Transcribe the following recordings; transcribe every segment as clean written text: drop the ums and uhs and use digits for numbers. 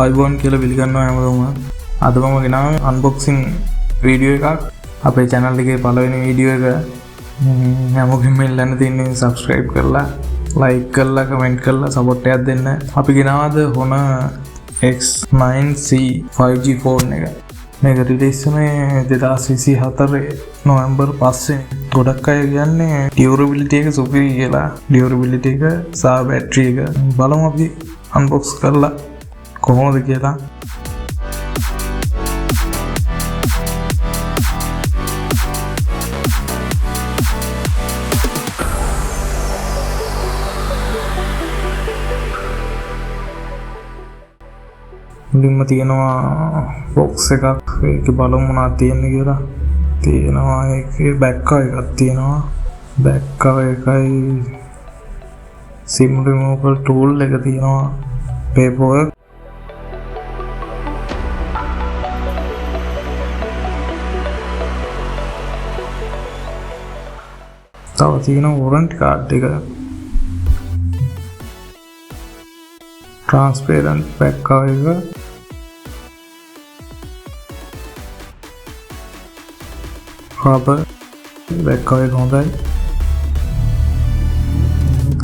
iPhone කියලා පිළිගන්නවා හැමෝම. අද මම ගෙනාවේ unboxing වීඩියෝ එකක්. අපේ channel එකේ පළවෙනි වීඩියෝ එක. හැමෝගෙම ඉල්ලන්න තියෙන්නේ subscribe කරලා, like කරලා, comment කරලා support එකක් දෙන්න. අපි ගෙනාවද Honor X9C 5G phone එක. මේක රිලීස් වුණේ 2024 නොවැම්බර් 5 වෙනි. ගොඩක් අය කියන්නේ durability එක සුපිරි කියලා. durability එක සහ battery එක බලමු අපි unbox කරලා කොහොමද කියලා. මුලින්ම තියෙනවා box එකක්. ඒක බලමු මොනවද තියෙන්නේ කියලා. තියෙනවා ඒකේ back cover එකක් තියෙනවා. back cover එකයි sim removal tool එක තියෙනවා. paperwork තව තියෙනවා warranty card එක. transparent back cover එක. rubber back cover එක හොඳයි.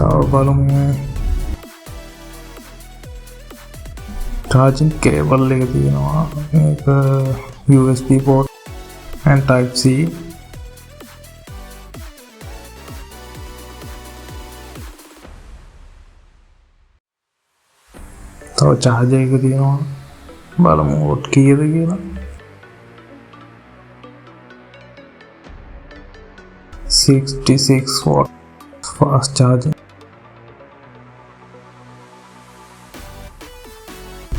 තව බලමු charging cable එක තියෙනවා. මේක USB port and type C. තව charger එක තියෙනවා. බලමු watt කීයද කියලා. 66 watt fast charging.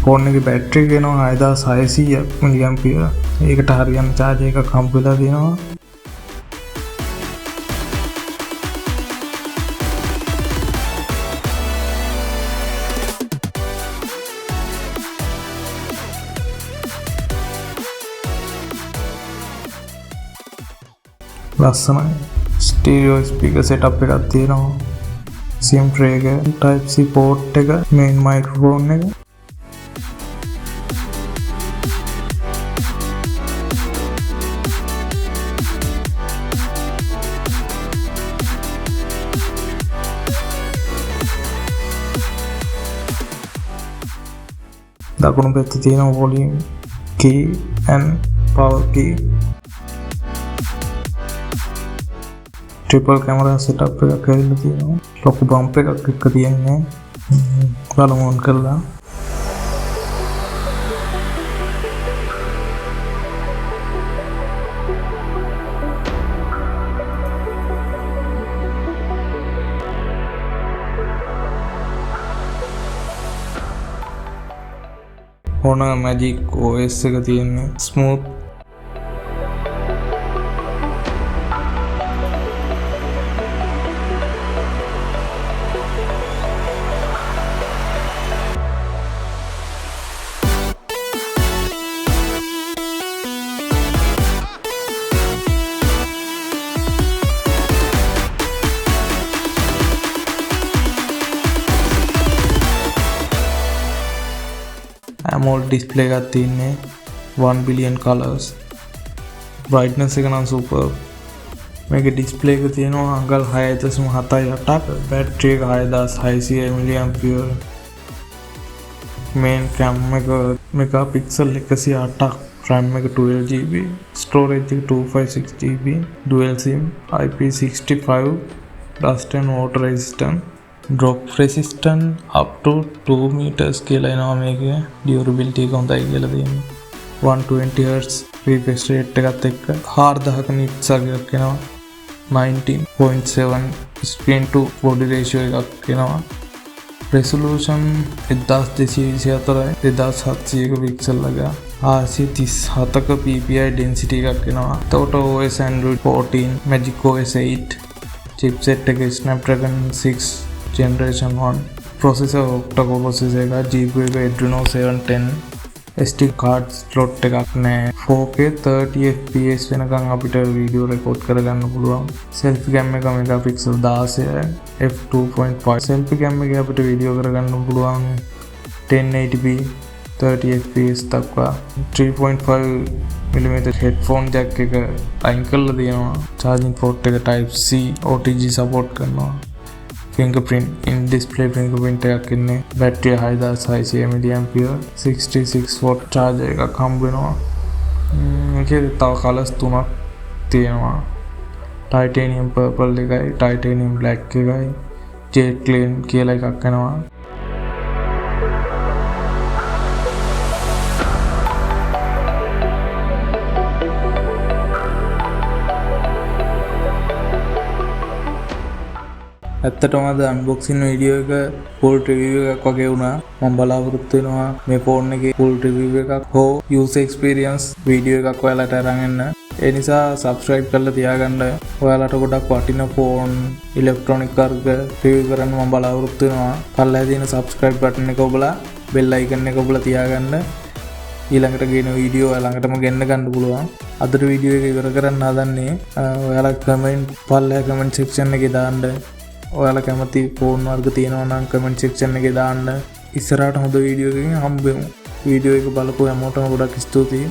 ෆෝන් එකේ බැටරි එක එනවා 6600 mAh. ඒකට හරියන charger එකක් හම්බ වෙලා තියෙනවා. ලස්සනයි. ස්ටීරියෝ ස්පීකර් සෙටප් එකක් තියෙනවා. SIM tray එක, type C port එක, main microphone එක. දකුණු පැත්තේ තියෙන volume key and power key. Triple camera setup पे කරලා තියෙනවා. ලොකු බම්ප් එකක් එක්ක තියෙන්නේ. බලමු ඔන් කරලා. Honor Magic OS එක තියෙන්නේ smooth. AMOLED display එකක් තියෙන්නේ 1 billion colors. brightness එක නම් super. මේකේ display එක තියෙනවා අඟල් 6.78ක්. battery එක 6600 mAh. main cam එක megapixel 108ක්. RAM එක 12GB. storage එක 256GB. dual sim. IP65 dust and water resistant. drop resistant up to 2 meters කියලා එනවා මේකේ. durability එක හොඳයි කියලා තියෙනවා. 120 Hz refresh rate එකත් එක්ක 4000ක nits එකක් එනවා. 19.7 screen to body ratio එකක් එනවා. resolution 1224 2700 පික්සල් එක 637ක ppi density එකක් එනවා. එතකොට OS Android 14 Magic OS 8 chipset එක Snapdragon 6 generation 1 processor octa-core processor එක GPU එක Adreno 710 SD card slot එකක් නැහැ. 4K 30 fps වෙනකන් අපිට වීඩියෝ රෙකෝඩ් කරගන්න පුළුවන්. selfie cam එක megapixel 16 f2.5 selfie cam එකේ අපිට වීඩියෝ කරගන්න පුළුවන් 1080p 30 fps දක්වා. 3.5mm headphone jack එක අයින් කරලා තියෙනවා. charging port එක type C OTG support කරනවා. fingerprint in display fingerprint එකක් ඉන්නේ. battery 6600 mAh 66 watt charger එකක් හම්බ වෙනවා. මේකේ තව කලර්ස් තුනක් තියෙනවා. titanium purple එකයි titanium black එකයි jet clean කියලා එකක් එනවා. ඇත්තටම අද අන්බොක්සින් වීඩියෝ එක full review එකක් වගේ වුණා. මම බලාපොරොත්තු වෙනවා මේ ෆෝන් එකේ full review එකක් හෝ user experience වීඩියෝ එකක් ඔයාලට අරන් එන්න. ඒ නිසා subscribe කරලා තියාගන්න. ඔයාලට ගොඩක් වටින ෆෝන් ඉලෙක්ට්‍රොනික වර්ග review කරන්න මම බලාපොරොත්තු වෙනවා. පල්ලෙහා තියෙන subscribe button එක ඔබලා bell icon එක ඔබලා තියාගන්න. ඊළඟට ගේන වීඩියෝ ළඟටම ගෙන්න ගන්න පුළුවන්. අදට වීඩියෝ එක ඉවර කරන්න හදන්නේ. ඔයාලා comment පල්ලෙහා comment section එකේ දාන්න. ඔයාලා කැමති ෆෝන් වර්ග තියෙනවා නම් කමෙන්ට් සෙක්ෂන් එකේ දාන්න. ඉස්සරහට හොඳ වීඩියෝ එකකින් හම්බෙමු. වීඩියෝ එක බලපුව හැමෝටම ගොඩක් ස්තුතියි.